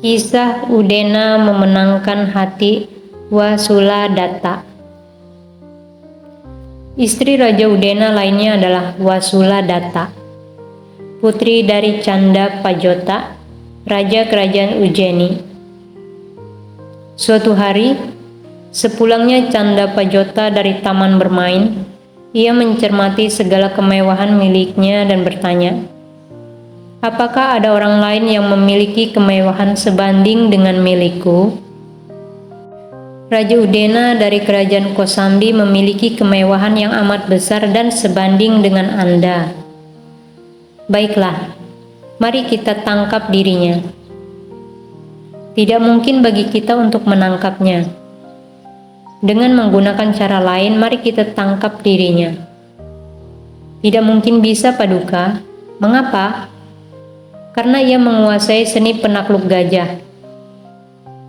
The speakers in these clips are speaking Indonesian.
Kisah Udena memenangkan hati Wasuladatta. Istri Raja Udena lainnya adalah Wasuladatta, putri dari Canda Pajota, Raja Kerajaan Ujjeni. Suatu hari, sepulangnya Canda Pajota dari taman bermain, ia mencermati segala kemewahan miliknya dan bertanya, "Apakah ada orang lain yang memiliki kemewahan sebanding dengan milikku?" Raja Udena dari Kerajaan Kosambi memiliki kemewahan yang amat besar dan sebanding dengan Anda. Baiklah, mari kita tangkap dirinya. Tidak mungkin bagi kita untuk menangkapnya. Dengan menggunakan cara lain, mari kita tangkap dirinya. Tidak mungkin bisa, Paduka. Mengapa? Karena ia menguasai seni penakluk gajah.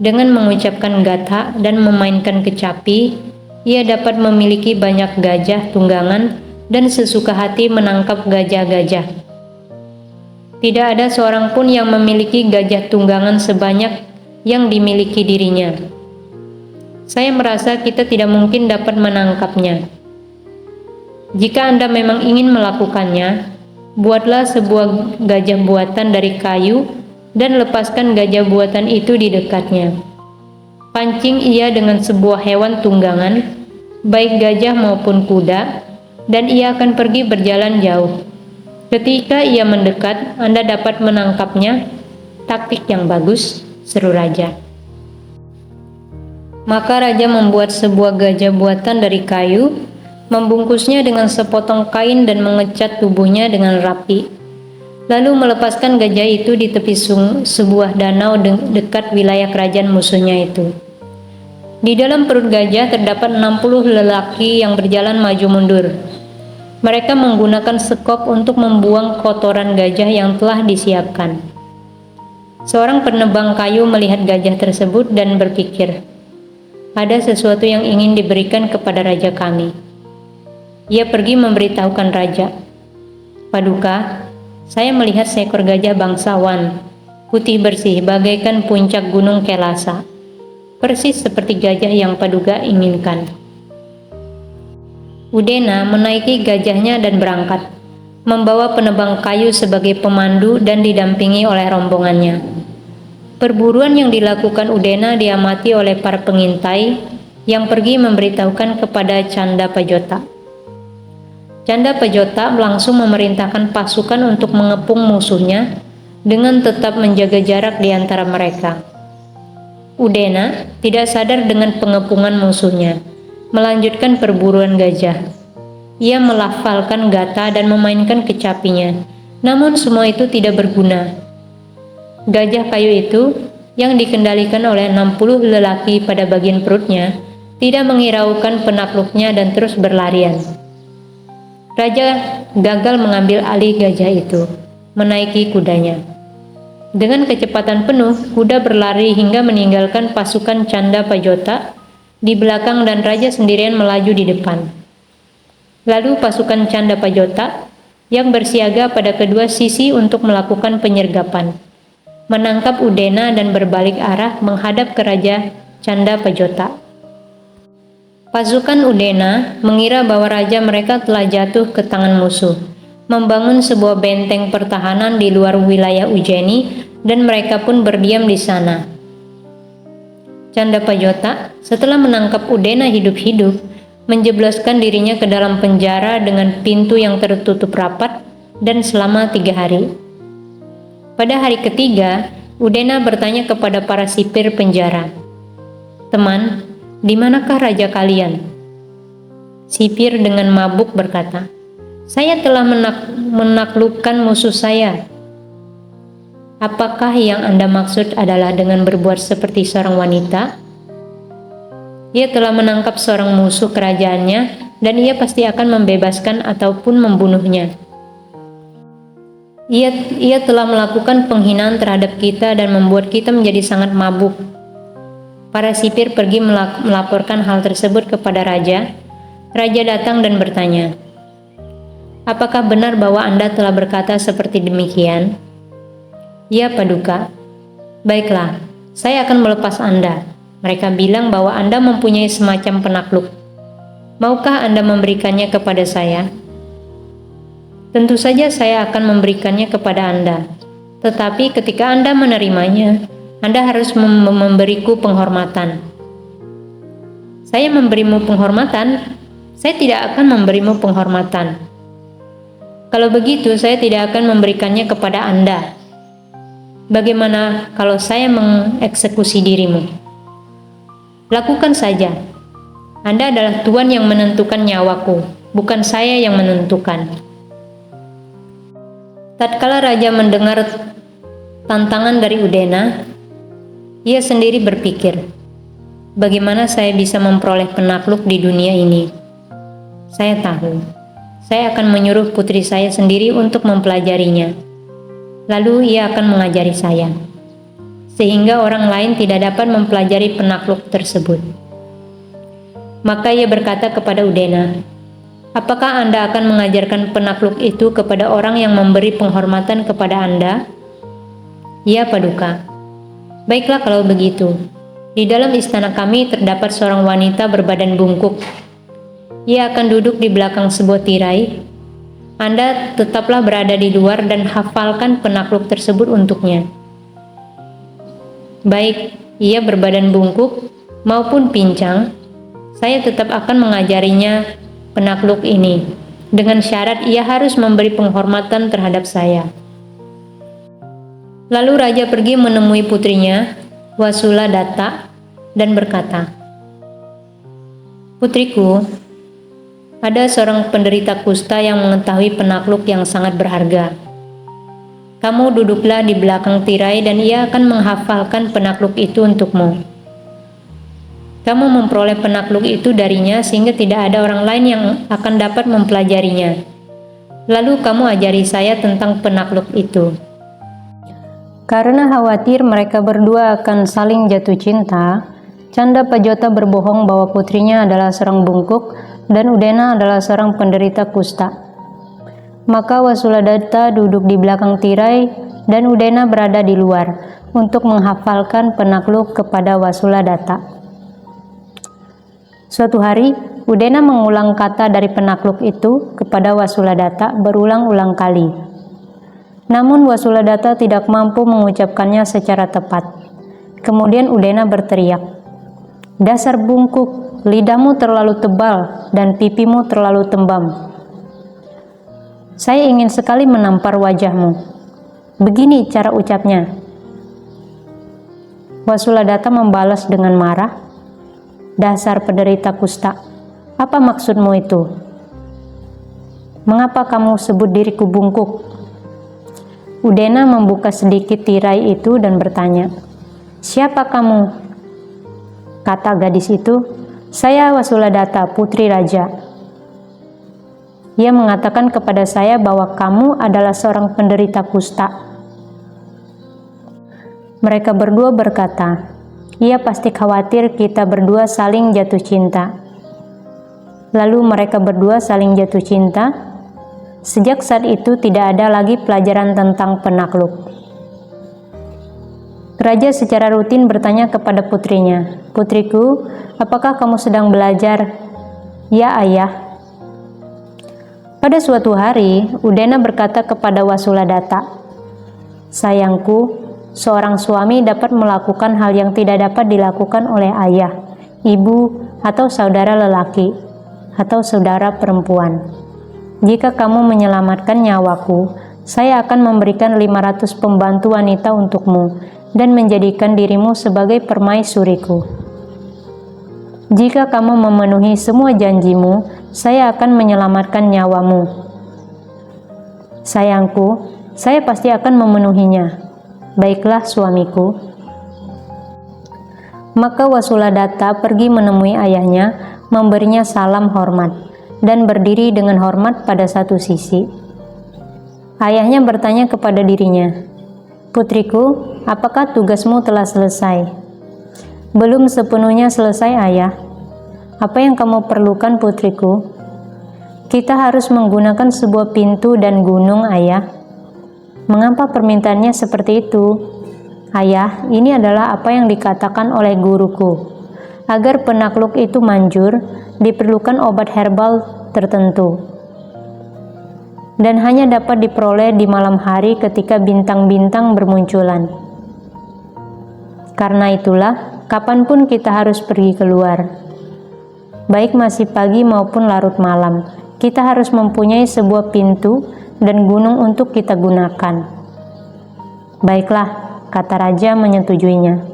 Dengan mengucapkan gatha dan memainkan kecapi, ia dapat memiliki banyak gajah tunggangan dan sesuka hati menangkap gajah-gajah. Tidak ada seorang pun yang memiliki gajah tunggangan sebanyak yang dimiliki dirinya. Saya merasa kita tidak mungkin dapat menangkapnya. Jika Anda memang ingin melakukannya, buatlah sebuah gajah buatan dari kayu dan lepaskan gajah buatan itu di dekatnya. Pancing ia dengan sebuah hewan tunggangan, baik gajah maupun kuda, dan ia akan pergi berjalan jauh. Ketika ia mendekat, Anda dapat menangkapnya. Taktik yang bagus, seru Raja. Maka Raja membuat sebuah gajah buatan dari kayu, membungkusnya dengan sepotong kain dan mengecat tubuhnya dengan rapi. Lalu melepaskan gajah itu di tepi sebuah danau dekat wilayah kerajaan musuhnya itu. Di dalam perut gajah terdapat 60 lelaki yang berjalan maju mundur. Mereka menggunakan sekop untuk membuang kotoran gajah yang telah disiapkan. Seorang penebang kayu melihat gajah tersebut dan berpikir, "Ada sesuatu yang ingin diberikan kepada raja kami." Ia pergi memberitahukan raja, "Paduka, saya melihat seekor gajah bangsawan, putih bersih bagaikan puncak gunung Kelasa, persis seperti gajah yang Paduka inginkan." Udena menaiki gajahnya dan berangkat, membawa penebang kayu sebagai pemandu dan didampingi oleh rombongannya. Perburuan yang dilakukan Udena diamati oleh para pengintai yang pergi memberitahukan kepada Canda Pajota. Canda Pajota langsung memerintahkan pasukan untuk mengepung musuhnya dengan tetap menjaga jarak di antara mereka. Udena tidak sadar dengan pengepungan musuhnya, melanjutkan perburuan gajah. Ia melafalkan gatha dan memainkan kecapinya, namun semua itu tidak berguna. Gajah kayu itu, yang dikendalikan oleh 60 lelaki pada bagian perutnya, tidak menghiraukan penakluknya dan terus berlarian. Raja gagal mengambil alih gajah itu, menaiki kudanya. Dengan kecepatan penuh, kuda berlari hingga meninggalkan pasukan Canda Pajota di belakang dan Raja sendirian melaju di depan. Lalu pasukan Canda Pajota yang bersiaga pada kedua sisi untuk melakukan penyergapan, menangkap Udena dan berbalik arah menghadap ke Raja Canda Pajota. Pasukan Udena mengira bahwa raja mereka telah jatuh ke tangan musuh, membangun sebuah benteng pertahanan di luar wilayah Ujjeni, dan mereka pun berdiam di sana. Canda Pajota setelah menangkap Udena hidup-hidup, menjebloskan dirinya ke dalam penjara dengan pintu yang tertutup rapat dan selama 3 hari. Pada hari ketiga, Udena bertanya kepada para sipir penjara, "Teman, di manakah raja kalian?" Sipir dengan mabuk berkata, "Saya telah menaklukkan musuh saya." "Apakah yang Anda maksud adalah dengan berbuat seperti seorang wanita?" "Ia telah menangkap seorang musuh kerajaannya dan ia pasti akan membebaskan ataupun membunuhnya. Ia telah melakukan penghinaan terhadap kita dan membuat kita menjadi sangat mabuk." Para sipir pergi melaporkan hal tersebut kepada raja. Raja datang dan bertanya, "Apakah benar bahwa Anda telah berkata seperti demikian?" "Ya, Paduka." Baiklah, saya akan melepas Anda. Mereka bilang bahwa Anda mempunyai semacam penakluk. Maukah Anda memberikannya kepada saya? Tentu saja saya akan memberikannya kepada Anda. Tetapi ketika Anda menerimanya, Anda harus memberiku penghormatan. Saya memberimu penghormatan? Saya tidak akan memberimu penghormatan. Kalau begitu, saya tidak akan memberikannya kepada Anda. Bagaimana kalau saya mengeksekusi dirimu? Lakukan saja. Anda adalah Tuan yang menentukan nyawaku, bukan saya yang menentukan. Tatkala raja mendengar tantangan dari Udena, ia sendiri berpikir, bagaimana saya bisa memperoleh penakluk di dunia ini? Saya tahu, saya akan menyuruh putri saya sendiri untuk mempelajarinya. Lalu ia akan mengajari saya, sehingga orang lain tidak dapat mempelajari penakluk tersebut. Maka ia berkata kepada Udena, apakah Anda akan mengajarkan penakluk itu kepada orang yang memberi penghormatan kepada Anda? Ya, Paduka. Baiklah kalau begitu. Di dalam istana kami terdapat seorang wanita berbadan bungkuk. Ia akan duduk di belakang sebuah tirai. Anda tetaplah berada di luar dan hafalkan penakluk tersebut untuknya. Baik, ia berbadan bungkuk maupun pincang, saya tetap akan mengajarinya penakluk ini, dengan syarat ia harus memberi penghormatan terhadap saya. Lalu raja pergi menemui putrinya, Wasuladatta, dan berkata, putriku, ada seorang penderita kusta yang mengetahui penakluk yang sangat berharga. Kamu duduklah di belakang tirai dan ia akan menghafalkan penakluk itu untukmu. Kamu memperoleh penakluk itu darinya sehingga tidak ada orang lain yang akan dapat mempelajarinya. Lalu kamu ajari saya tentang penakluk itu. Karena khawatir mereka berdua akan saling jatuh cinta, Canda Pajota berbohong bahwa putrinya adalah seorang bungkuk dan Udena adalah seorang penderita kusta. Maka Wasuladatta duduk di belakang tirai dan Udena berada di luar untuk menghafalkan penakluk kepada Wasuladatta. Suatu hari, Udena mengulang kata dari penakluk itu kepada Wasuladatta berulang-ulang kali. Namun Wasuladatta tidak mampu mengucapkannya secara tepat. Kemudian Udena berteriak, dasar bungkuk, lidahmu terlalu tebal dan pipimu terlalu tembam. Saya ingin sekali menampar wajahmu. Begini cara ucapnya. Wasuladatta membalas dengan marah, dasar penderita kusta, apa maksudmu itu? Mengapa kamu sebut diriku bungkuk? Udena membuka sedikit tirai itu dan bertanya, siapa kamu? Kata gadis itu, saya Wasuladatta, putri raja. Ia mengatakan kepada saya bahwa kamu adalah seorang penderita kusta. Mereka berdua berkata, ia pasti khawatir kita berdua saling jatuh cinta. Lalu mereka berdua saling jatuh cinta. Sejak saat itu tidak ada lagi pelajaran tentang penakluk. Raja secara rutin bertanya kepada putrinya, putriku, apakah kamu sedang belajar? Ya, ayah. Pada suatu hari, Udena berkata kepada Wasuladatta, sayangku, seorang suami dapat melakukan hal yang tidak dapat dilakukan oleh ayah, ibu, atau saudara lelaki, atau saudara perempuan. Jika kamu menyelamatkan nyawaku, saya akan memberikan 500 pembantu wanita untukmu dan menjadikan dirimu sebagai permaisuriku. Jika kamu memenuhi semua janjimu, saya akan menyelamatkan nyawamu. Sayangku, saya pasti akan memenuhinya. Baiklah suamiku. Maka Wasuladatta pergi menemui ayahnya, memberinya salam hormat, dan berdiri dengan hormat pada satu sisi. Ayahnya bertanya kepada dirinya, putriku, apakah tugasmu telah selesai? Belum sepenuhnya selesai, ayah. Apa yang kamu perlukan, putriku? Kita harus menggunakan sebuah pintu dan gunung, ayah. Mengapa permintaannya seperti itu? Ayah, ini adalah apa yang dikatakan oleh guruku. Agar penakluk itu manjur, diperlukan obat herbal tertentu. Dan hanya dapat diperoleh di malam hari ketika bintang-bintang bermunculan. Karena itulah, kapanpun kita harus pergi keluar. Baik masih pagi maupun larut malam, kita harus mempunyai sebuah pintu dan gunung untuk kita gunakan. Baiklah, kata raja menyetujuinya.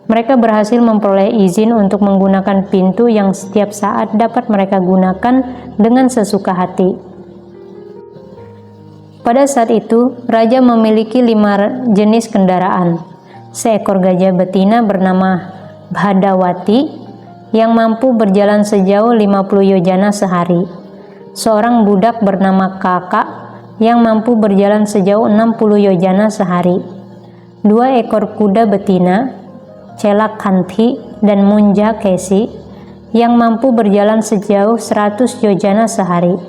Mereka berhasil memperoleh izin untuk menggunakan pintu yang setiap saat dapat mereka gunakan dengan sesuka hati. Pada saat itu, raja memiliki 5 jenis kendaraan. Seekor gajah betina bernama Bhadawati yang mampu berjalan sejauh 50 yojana sehari. Seorang budak bernama Kakak yang mampu berjalan sejauh 60 yojana sehari. 2 ekor kuda betina, Celakanthi dan Munja Kesi, yang mampu berjalan sejauh 100 yojana sehari,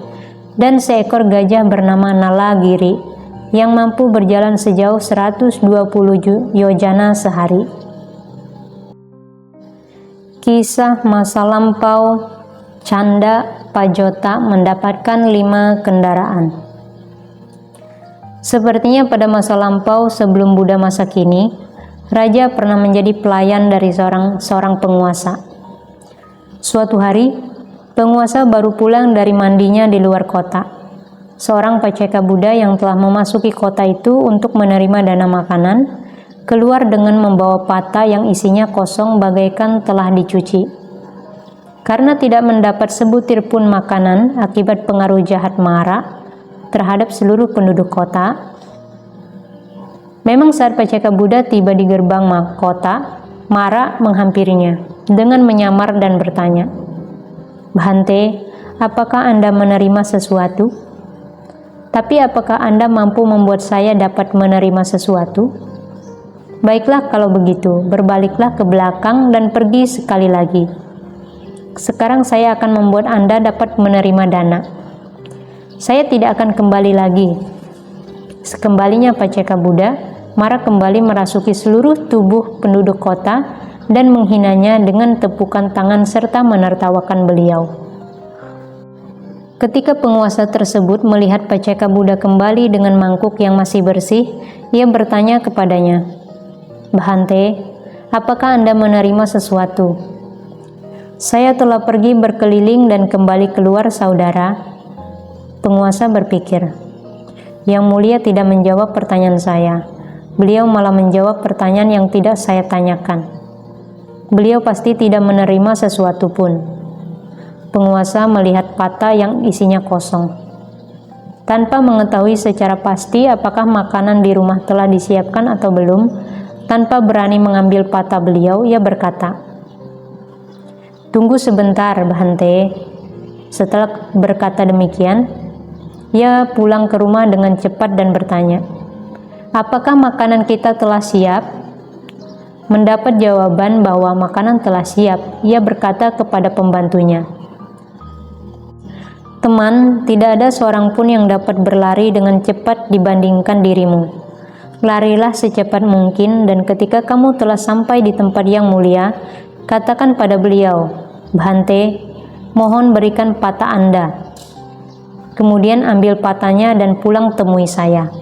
dan seekor gajah bernama Nalagiri, yang mampu berjalan sejauh 120 yojana sehari. Kisah masa lampau. Canda Pajota mendapatkan 5 kendaraan. Sepertinya pada masa lampau sebelum Buddha masa kini, raja pernah menjadi pelayan dari seorang penguasa. Suatu hari, penguasa baru pulang dari mandinya di luar kota. Seorang paceka Buddha yang telah memasuki kota itu untuk menerima dana makanan, keluar dengan membawa pata yang isinya kosong bagaikan telah dicuci. Karena tidak mendapat sebutir pun makanan akibat pengaruh jahat Mara terhadap seluruh penduduk kota. Memang saat paceka Buddha tiba di gerbang kota, Mara menghampirinya dengan menyamar dan bertanya, "Bhante, apakah Anda menerima sesuatu? Tapi apakah Anda mampu membuat saya dapat menerima sesuatu? Baiklah kalau begitu, berbaliklah ke belakang dan pergi sekali lagi. Sekarang saya akan membuat Anda dapat menerima dana. Saya tidak akan kembali lagi." Sekembalinya paceka Buddha, Mara kembali merasuki seluruh tubuh penduduk kota dan menghinanya dengan tepukan tangan serta menertawakan beliau. Ketika penguasa tersebut melihat paceka Buddha kembali dengan mangkuk yang masih bersih, ia bertanya kepadanya, "Bhante, apakah Anda menerima sesuatu?" "Saya telah pergi berkeliling dan kembali keluar, saudara." Penguasa berpikir, "Yang mulia tidak menjawab pertanyaan saya. Beliau malah menjawab pertanyaan yang tidak saya tanyakan. Beliau pasti tidak menerima sesuatu pun." Penguasa melihat pata yang isinya kosong. Tanpa mengetahui secara pasti apakah makanan di rumah telah disiapkan atau belum, tanpa berani mengambil pata beliau, ia berkata, "Tunggu sebentar, Bhante." Setelah berkata demikian, ia pulang ke rumah dengan cepat dan bertanya, "Apakah makanan kita telah siap?" Mendapat jawaban bahwa makanan telah siap, ia berkata kepada pembantunya, "Teman, tidak ada seorang pun yang dapat berlari dengan cepat dibandingkan dirimu. Larilah secepat mungkin, dan ketika kamu telah sampai di tempat yang mulia, katakan pada beliau, 'Bhante, mohon berikan pata Anda.' Kemudian ambil patanya dan pulang temui saya."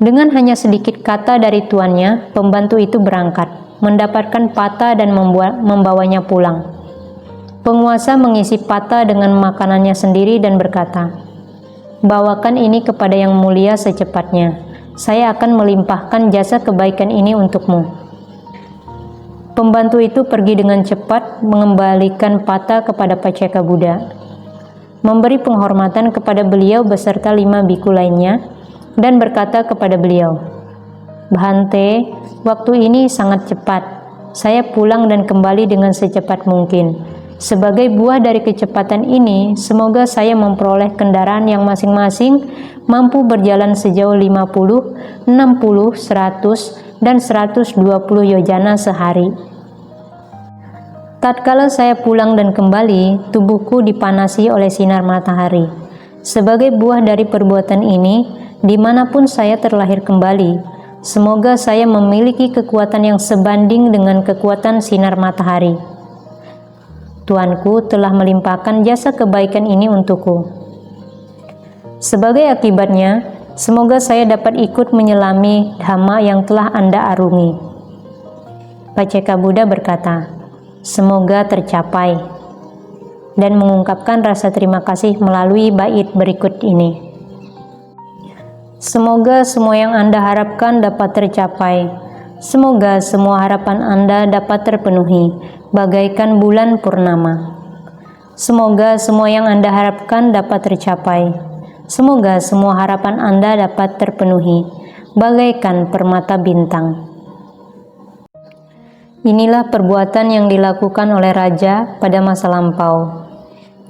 Dengan hanya sedikit kata dari tuannya, pembantu itu berangkat, mendapatkan pata dan membawanya pulang. Penguasa mengisi pata dengan makanannya sendiri dan berkata, "Bawakan ini kepada yang mulia secepatnya. Saya akan melimpahkan jasa kebaikan ini untukmu." Pembantu itu pergi dengan cepat mengembalikan pata kepada paceka Buddha, memberi penghormatan kepada beliau beserta 5 biku lainnya, dan berkata kepada beliau, "Bhante, waktu ini sangat cepat. Saya pulang dan kembali dengan secepat mungkin. Sebagai buah dari kecepatan ini, semoga saya memperoleh kendaraan yang masing-masing mampu berjalan sejauh 50, 60, 100, dan 120 yojana sehari." Tatkala saya pulang dan kembali, tubuhku dipanasi oleh sinar matahari. Sebagai buah dari perbuatan ini, dimanapun saya terlahir kembali, Semoga saya memiliki kekuatan yang sebanding dengan kekuatan sinar matahari. Tuanku telah melimpahkan jasa kebaikan ini untukku. Sebagai akibatnya, semoga saya dapat ikut menyelami dhamma yang telah Anda arungi. Paceka Buddha berkata, semoga tercapai, dan mengungkapkan rasa terima kasih melalui bait berikut ini. Semoga semua yang Anda harapkan dapat tercapai. Semoga semua harapan Anda dapat terpenuhi, bagaikan bulan purnama. Semoga semua yang Anda harapkan dapat tercapai. Semoga semua harapan Anda dapat terpenuhi, bagaikan permata bintang. Inilah perbuatan yang dilakukan oleh raja pada masa lampau.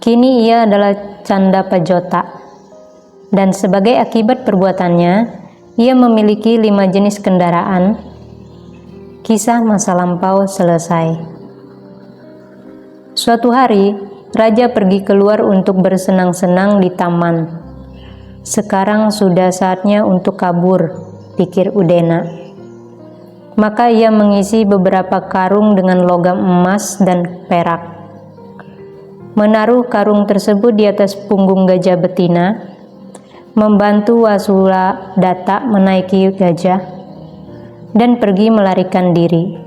Kini ia adalah Canda Pajota. Dan sebagai akibat perbuatannya, ia memiliki 5 jenis kendaraan. Kisah masa lampau selesai. Suatu hari, raja pergi keluar untuk bersenang-senang di taman. Sekarang sudah saatnya untuk kabur, pikir Udena. Maka ia mengisi beberapa karung dengan logam emas dan perak. Menaruh karung tersebut di atas punggung gajah betina, membantu Wasula Datta menaiki gajah, dan pergi melarikan diri.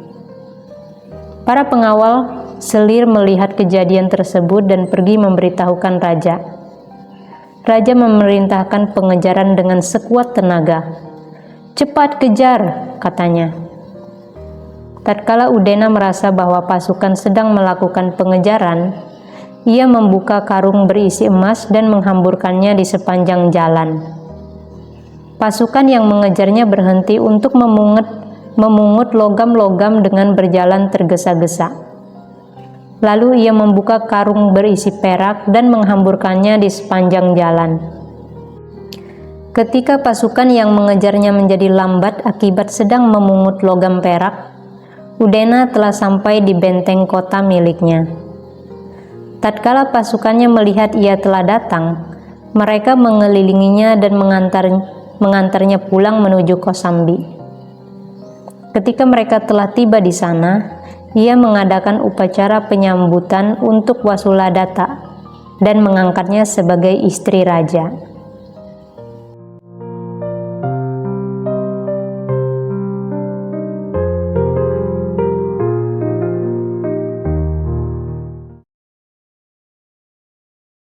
Para pengawal selir melihat kejadian tersebut dan pergi memberitahukan raja. Raja memerintahkan pengejaran dengan sekuat tenaga. "Cepat kejar," katanya. Tatkala Udena merasa bahwa pasukan sedang melakukan pengejaran, ia membuka karung berisi emas dan menghamburkannya di sepanjang jalan. Pasukan yang mengejarnya berhenti untuk memungut logam-logam dengan berjalan tergesa-gesa. Lalu ia membuka karung berisi perak dan menghamburkannya di sepanjang jalan. Ketika pasukan yang mengejarnya menjadi lambat akibat sedang memungut logam perak, Udena telah sampai di benteng kota miliknya. Tatkala pasukannya melihat ia telah datang, mereka mengelilinginya dan mengantarnya pulang menuju Kosambi. Ketika mereka telah tiba di sana, ia mengadakan upacara penyambutan untuk Wasula Datta dan mengangkatnya sebagai istri raja.